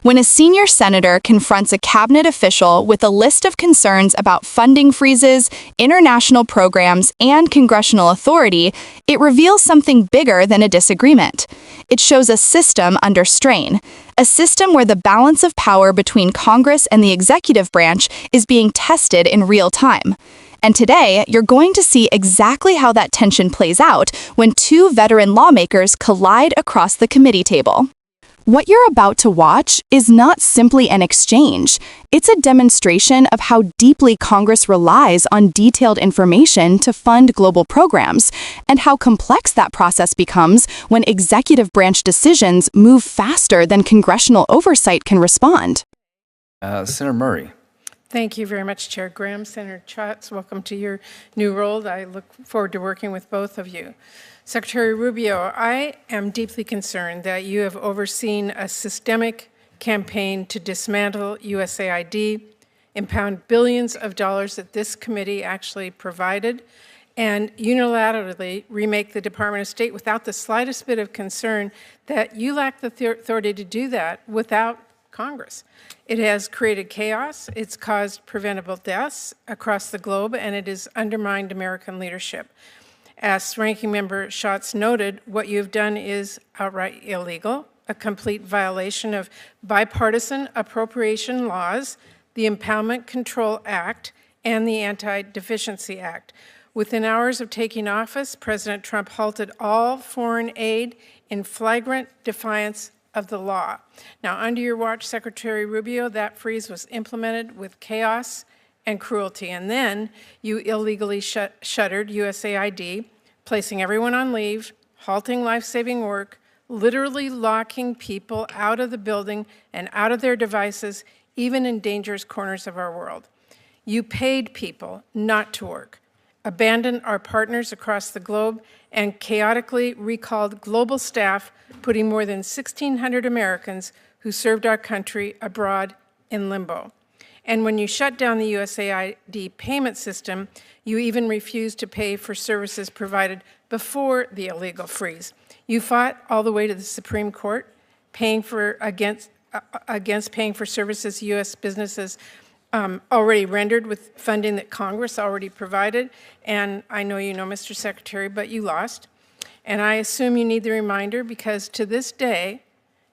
When a senior senator confronts a cabinet official with a list of concerns about funding freezes, international programs, and congressional authority, it reveals something bigger than a disagreement. It shows a system under strain, a system where the balance of power between Congress and the executive branch is being tested in real time. And today, you're going to see exactly how that tension plays out when two veteran lawmakers collide across the committee table. What you're about to watch is not simply an exchange. It's a demonstration of how deeply Congress relies on detailed information to fund global programs, and how complex that process becomes when executive branch decisions move faster than congressional oversight can respond. Senator Murray. Thank you very much, Chair Graham. Senator Schatz, welcome to your new role. I look forward to working with both of you. Secretary Rubio, I am deeply concerned that you have overseen a systemic campaign to dismantle USAID, impound billions of dollars that this committee actually provided, and unilaterally remake the Department of State without the slightest bit of concern that you lack the authority to do that without Congress. It has created chaos, it's caused preventable deaths across the globe, and it has undermined American leadership. As Ranking Member Schatz noted, what you've done is outright illegal, a complete violation of bipartisan appropriation laws, the Impoundment Control Act, and the Anti-Deficiency Act. Within hours of taking office, President Trump halted all foreign aid in flagrant defiance of the law. Now, under your watch, Secretary Rubio, that freeze was implemented with chaos and cruelty. And then you illegally shuttered USAID, placing everyone on leave, halting life-saving work, literally locking people out of the building and out of their devices, even in dangerous corners of our world. You paid people not to work, abandoned our partners across the globe, and chaotically recalled global staff, putting more than 1,600 Americans who served our country abroad in limbo. And when you shut down the USAID payment system, you even refused to pay for services provided before the illegal freeze. You fought all the way to the Supreme Court, against paying for services U.S. businesses already rendered with funding that Congress already provided. And I know you know, Mr. Secretary, but you lost. And I assume you need the reminder because to this day,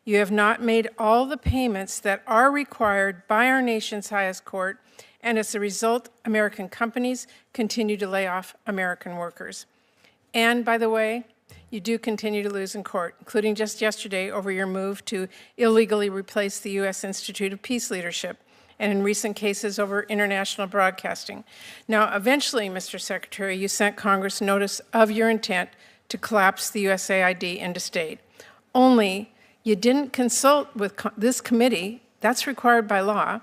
you have not made all the payments that are required by our nation's highest court, and as a result, American companies continue to lay off American workers. And by the way, you do continue to lose in court, including just yesterday over your move to illegally replace the U.S. Institute of Peace Leadership, and in recent cases over international broadcasting. Now, eventually, Mr. Secretary, you sent Congress notice of your intent to collapse the USAID into state. Only you didn't consult with this committee. That's required by law.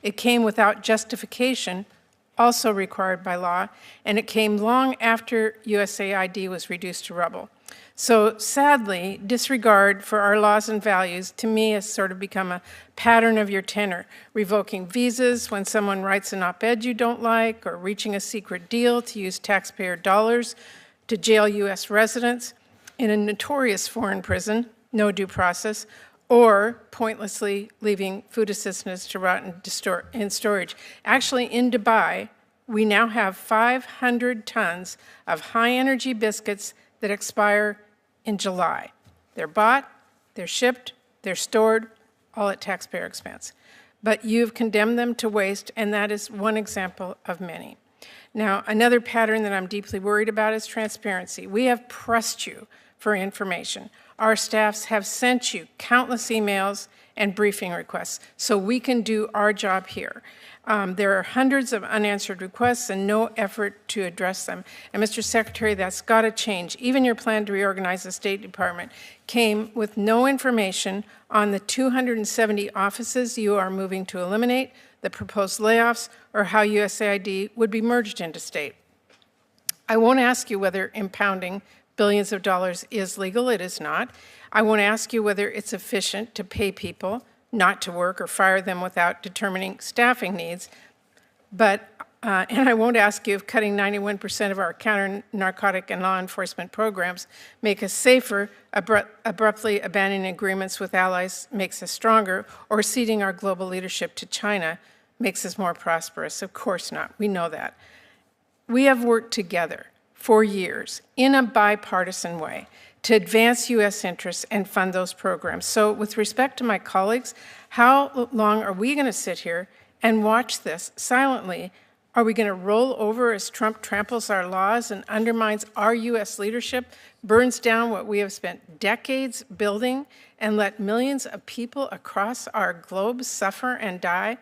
It came without justification, also required by law, and it came long after USAID was reduced to rubble. So sadly, disregard for our laws and values, to me, has sort of become a pattern of your tenor, revoking visas when someone writes an op-ed you don't like, or reaching a secret deal to use taxpayer dollars to jail U.S. residents in a notorious foreign prison, no due process, or pointlessly leaving food assistance to rot in storage. Actually, in Dubai, we now have 500 tons of high-energy biscuits that expire in July. They're bought, they're shipped, they're stored, all at taxpayer expense. But you've condemned them to waste, and that is one example of many. Now, another pattern that I'm deeply worried about is transparency. We have pressed you for information. Our staffs have sent you countless emails and briefing requests so we can do our job here. There are hundreds of unanswered requests and no effort to address them. And Mr. Secretary, that's got to change. Even your plan to reorganize the State Department came with no information on the 270 offices you are moving to eliminate, the proposed layoffs, or how USAID would be merged into state. I won't ask you whether impounding billions of dollars is legal. It is not. I won't ask you whether it's efficient to pay people not to work or fire them without determining staffing needs. But And I won't ask you if cutting 91% of our counter-narcotic and law enforcement programs make us safer, abruptly abandoning agreements with allies makes us stronger, or ceding our global leadership to China makes us more prosperous. Of course not. We know that. We have worked together for years in a bipartisan way to advance U.S. interests and fund those programs. So with respect to my colleagues, how long are we going to sit here and watch this silently? Are we going to roll over as Trump tramples our laws and undermines our U.S. leadership, burns down what we have spent decades building, and let millions of people across our globe suffer and die?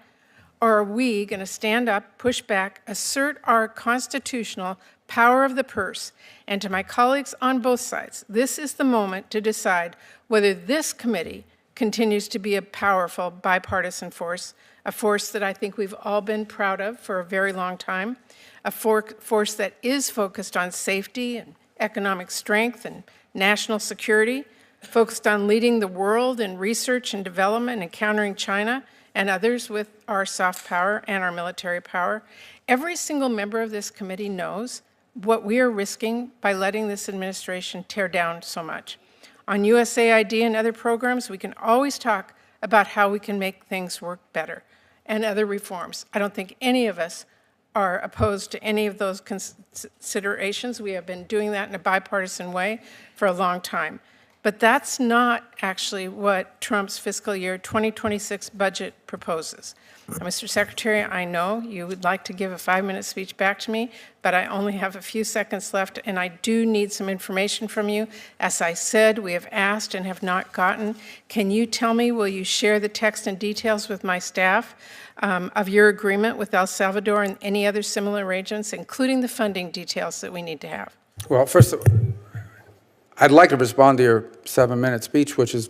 Or are we going to stand up, push back, assert our constitutional power of the purse? And to my colleagues on both sides, this is the moment to decide whether this committee continues to be a powerful bipartisan force, a force that I think we've all been proud of for a very long time, a force that is focused on safety and economic strength and national security, focused on leading the world in research and development and countering China and others with our soft power and our military power. Every single member of this committee knows what we are risking by letting this administration tear down so much. On USAID and other programs, we can always talk about how we can make things work better and other reforms. I don't think any of us are opposed to any of those considerations. We have been doing that in a bipartisan way for a long time. But that's not actually what Trump's fiscal year 2026 budget proposes. Now, Mr. Secretary, I know you would like to give a 5-minute speech back to me, but I only have a few seconds left, and I do need some information from you. As I said, we have asked and have not gotten. Can you tell me, will you share the text and details with my staff of your agreement with El Salvador and any other similar arrangements, including the funding details that we need to have? Well, first of all, I'd like to respond to your 7-minute speech, which is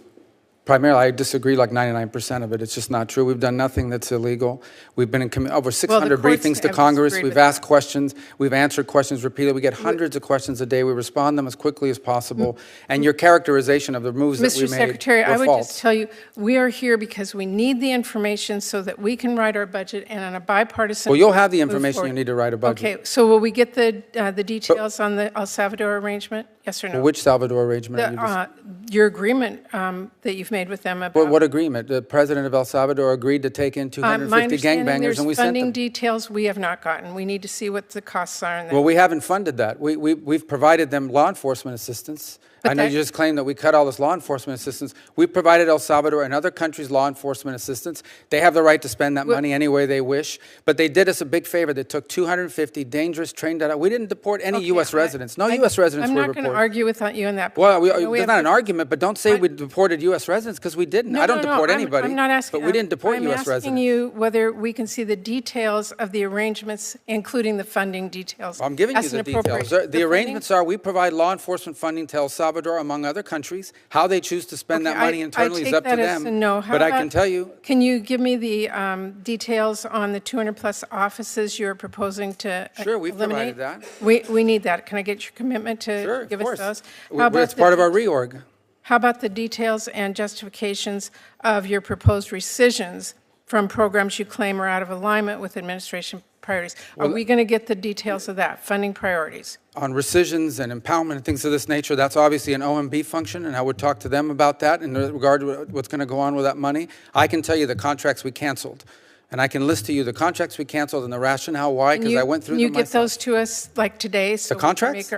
primarily, I disagree like 99% of it. It's just not true. We've done nothing that's illegal. We've been in over 600 briefings to Congress. We've asked questions. We've answered questions repeatedly. We get hundreds of questions a day. We respond them as quickly as possible. And your characterization of the moves that we made Mr. Secretary, I would false. just tell you, we are here because we need the information so that we can write our budget and on a bipartisan. Well, you'll have the information you need to write a budget. Okay, so will we get the details on the El Salvador arrangement? Yes or no? Well, which Salvador arrangement are you Your agreement that you've made with them about. Well, what agreement? The president of El Salvador agreed to take in 250 gangbangers, and we sent them. Funding details we have not gotten. We need to see what the costs are. Well, we haven't funded that. We've provided them law enforcement assistance. I know you just claimed that we cut all this law enforcement assistance. We provided El Salvador and other countries law enforcement assistance. They have the right to spend that money any way they wish. But they did us a big favor. They took 250 dangerous, trained out. We didn't deport any U.S. residents. No U.S. residents were reported. I'm not going to argue with you on that point. Well, it's not an argument, but don't say we deported U.S. residents, because we didn't. I don't deport anybody. I'm not asking. But we didn't deport U.S. residents. I'm asking you whether we can see the details of the arrangements, including the funding details. I'm giving you the details. The arrangements are we provide law enforcement funding to El Salvador, among other countries. How they choose to spend that money internally is up to them. No. But I can tell you. Can you give me the details on the 200-plus offices you're proposing to Sure, we've eliminate? provided that. We need that. Can I get your commitment to give us those? It's part of our reorg. How about the details and justifications of your proposed rescissions from programs you claim are out of alignment with administration priorities? Are we going to get the details of that, funding priorities? On rescissions and impoundment and things of this nature, that's obviously an OMB function, and I would talk to them about that in regard to what's going to go on with that money. I can tell you the contracts we canceled, and I can list to you the contracts we canceled and the rationale why, because I went through them myself. Can you get those to us like today? So the contracts?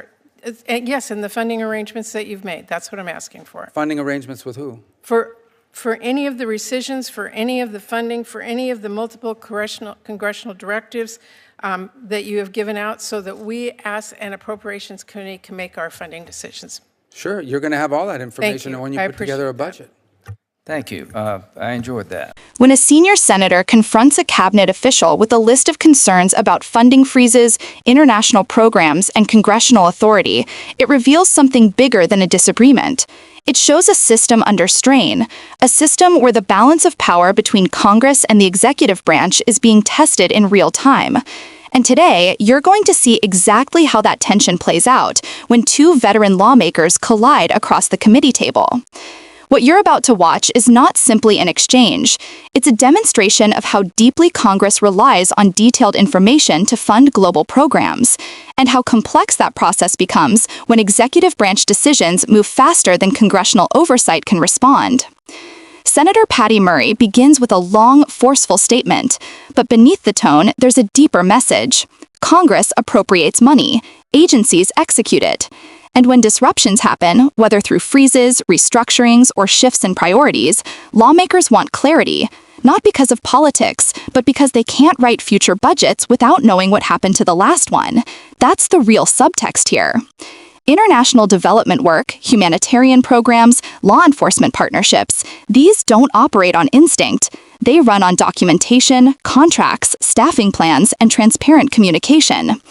Yes, and the funding arrangements that you've made. That's what I'm asking for. Funding arrangements with who? For any of the rescissions, for any of the funding, for any of the multiple congressional directives that you have given out, so that we as an appropriations committee can make our funding decisions. Sure, you're going to have all that information when you put together a budget. Thank you. I enjoyed that. When a senior senator confronts a cabinet official with a list of concerns about funding freezes, international programs, and congressional authority, it reveals something bigger than a disagreement. It shows a system under strain, a system where the balance of power between Congress and the executive branch is being tested in real time. And today, you're going to see exactly how that tension plays out when two veteran lawmakers collide across the committee table. What you're about to watch is not simply an exchange. It's a demonstration of how deeply Congress relies on detailed information to fund global programs, and how complex that process becomes when executive branch decisions move faster than congressional oversight can respond. Senator Patty Murray begins with a long, forceful statement, but beneath the tone, there's a deeper message. Congress appropriates money, agencies execute it. And when disruptions happen, whether through freezes, restructurings, or shifts in priorities, lawmakers want clarity, not because of politics, but because they can't write future budgets without knowing what happened to the last one. That's the real subtext here. International development work, humanitarian programs, law enforcement partnerships, these don't operate on instinct. They run on documentation, contracts, staffing plans, and transparent communication.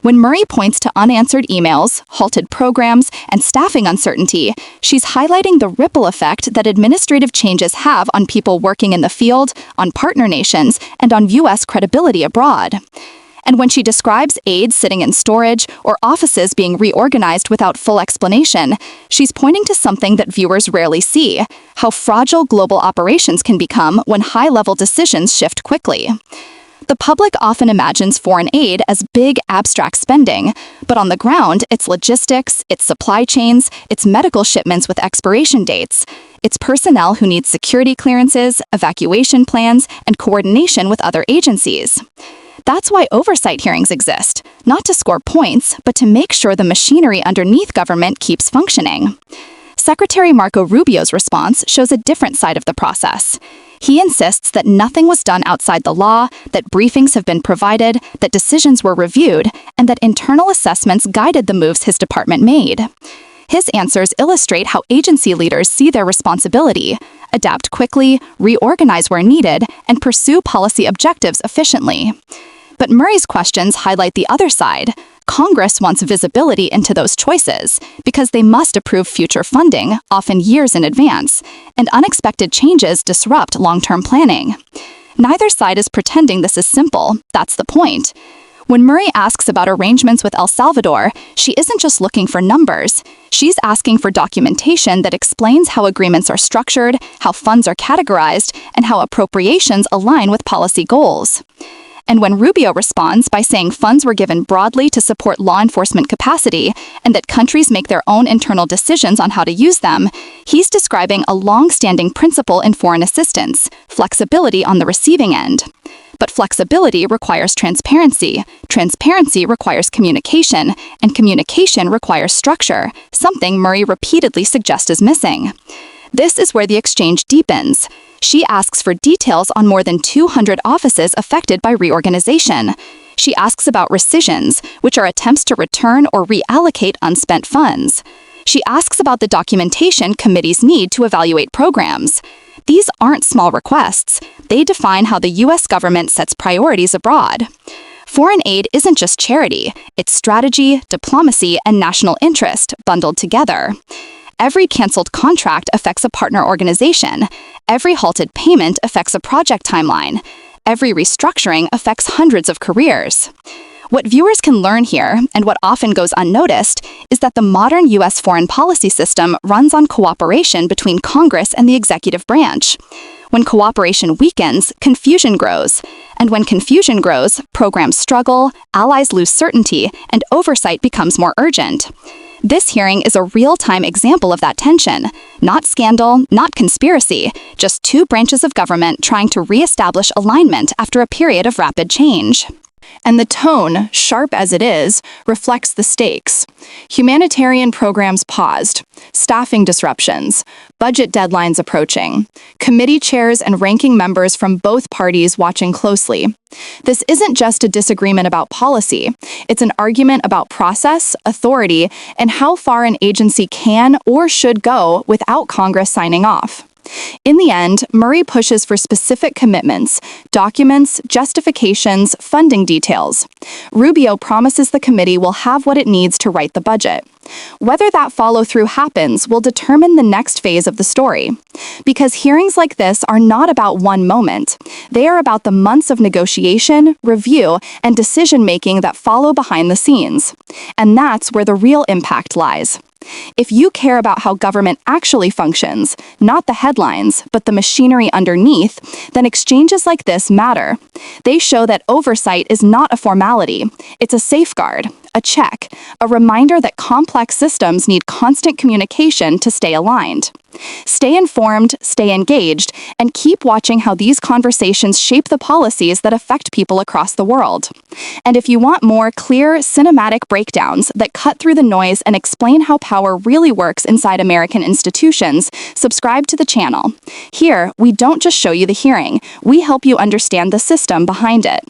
When Murray points to unanswered emails, halted programs, and staffing uncertainty, she's highlighting the ripple effect that administrative changes have on people working in the field, on partner nations, and on U.S. credibility abroad. And when she describes aid sitting in storage or offices being reorganized without full explanation, she's pointing to something that viewers rarely see: how fragile global operations can become when high-level decisions shift quickly. The public often imagines foreign aid as big, abstract spending, but on the ground, it's logistics, it's supply chains, it's medical shipments with expiration dates. It's personnel who need security clearances, evacuation plans, and coordination with other agencies. That's why oversight hearings exist, not to score points, but to make sure the machinery underneath government keeps functioning. Secretary Marco Rubio's response shows a different side of the process. He insists that nothing was done outside the law, that briefings have been provided, that decisions were reviewed, and that internal assessments guided the moves his department made. His answers illustrate how agency leaders see their responsibility: adapt quickly, reorganize where needed, and pursue policy objectives efficiently. But Murray's questions highlight the other side. Congress wants visibility into those choices because they must approve future funding, often years in advance, and unexpected changes disrupt long-term planning. Neither side is pretending this is simple. That's the point. When Murray asks about arrangements with El Salvador, she isn't just looking for numbers. She's asking for documentation that explains how agreements are structured, how funds are categorized, and how appropriations align with policy goals. And when Rubio responds by saying funds were given broadly to support law enforcement capacity and that countries make their own internal decisions on how to use them, he's describing a long-standing principle in foreign assistance: flexibility on the receiving end. But flexibility requires transparency, transparency requires communication, and communication requires structure, something Murray repeatedly suggests is missing. This is where the exchange deepens. She asks for details on more than 200 offices affected by reorganization. She asks about rescissions, which are attempts to return or reallocate unspent funds. She asks about the documentation committees need to evaluate programs. These aren't small requests. They define how the U.S. government sets priorities abroad. Foreign aid isn't just charity. It's strategy, diplomacy, and national interest bundled together. Every canceled contract affects a partner organization. Every halted payment affects a project timeline. Every restructuring affects hundreds of careers. What viewers can learn here, and what often goes unnoticed, is that the modern U.S. foreign policy system runs on cooperation between Congress and the executive branch. When cooperation weakens, confusion grows. And when confusion grows, programs struggle, allies lose certainty, and oversight becomes more urgent. This hearing is a real-time example of that tension. Not scandal, not conspiracy, just two branches of government trying to re-establish alignment after a period of rapid change. And the tone, sharp as it is, reflects the stakes. Humanitarian programs paused, staffing disruptions, budget deadlines approaching, committee chairs and ranking members from both parties watching closely. This isn't just a disagreement about policy. It's an argument about process, authority, and how far an agency can or should go without Congress signing off. In the end, Murray pushes for specific commitments, documents, justifications, funding details. Rubio promises the committee will have what it needs to write the budget. Whether that follow-through happens will determine the next phase of the story. Because hearings like this are not about one moment. They are about the months of negotiation, review, and decision-making that follow behind the scenes. And that's where the real impact lies. If you care about how government actually functions, not the headlines, but the machinery underneath, then exchanges like this matter. They show that oversight is not a formality. It's a safeguard, a check, a reminder that complex systems need constant communication to stay aligned. Stay informed, stay engaged, and keep watching how these conversations shape the policies that affect people across the world. And if you want more clear, cinematic breakdowns that cut through the noise and explain how power really works inside American institutions, subscribe to the channel. Here, we don't just show you the hearing, we help you understand the system behind it.